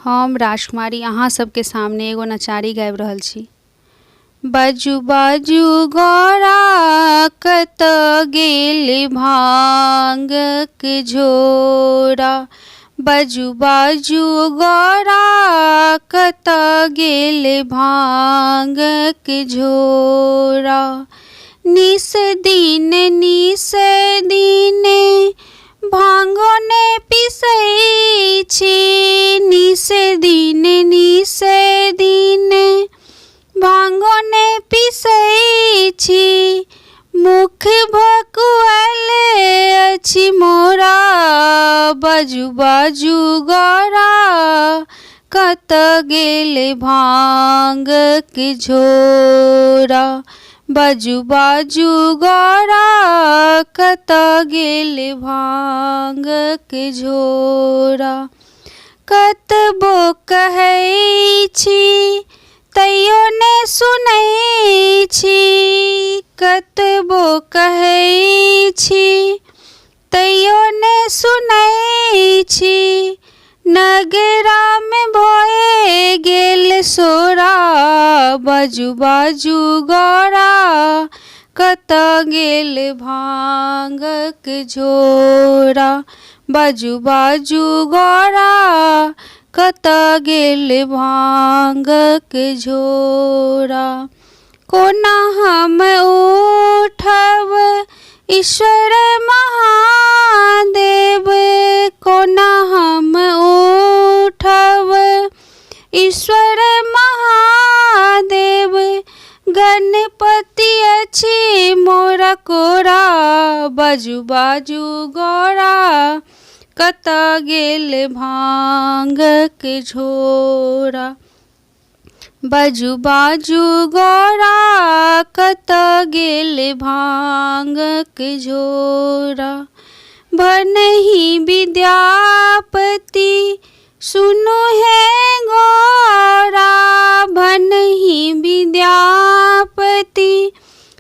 हम राजकुमारी अहाँ सबके सामने एगो नचारी गाबि रहल छी। बाजू बाजू गौरा कत गेल भांगक झोरा, बाजू बाजू गौरा कत गेल भांगक झोरा। निस दिन भांगो ने पिसै छी, निस दिन भांगो ने पिसै छी। मुख भकुआएल अछि मोरा, बाजू बाजू गौरा कत गेल भांगक झोरा, बाजू बाजू गौरा कत गेल भांगक झोरा। कतबो कहै छी तैयो ने सुनै छी, कतबो कहै छी तैयो ने सुनै छी। नगरा में भए गेल सोरा, बाजू बाजू गौरा कत गेल भांगक झोरा, बाजू बाजू गौरा कत गेल भांगक झोरा। कोना हम उठब ईश्वर महादेव, कोना हम उठब ईश्वर महादेव। गणपति अछि मोरा कोरा, बाजू बाजू गौरा कत गेल भांगक झोरा, बाजू बाजू गौरा कत गेल भांगक झोरा। भनहि विद्यापति सुनु है गौरा, भनहि विद्यापति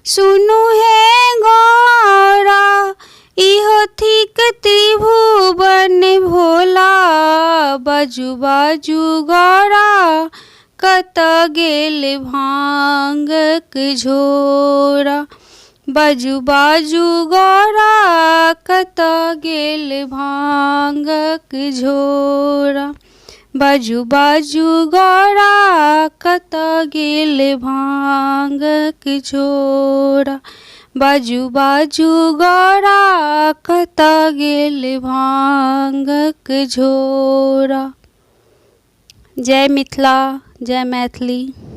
सुनु है गौरा। इहो थिक त्रिभुवन भोला, बाजू बाजू गौरा कत गेल भांगक झोरा, बाजू बाजू गौरा कत गेल भांगक झोरा, बाजू बाजू गौरा कत गेल भांगक झोरा, बाजू बाजू गौरा कत गेल भांगक झोरा। जय मिथिला, जय मैथिली।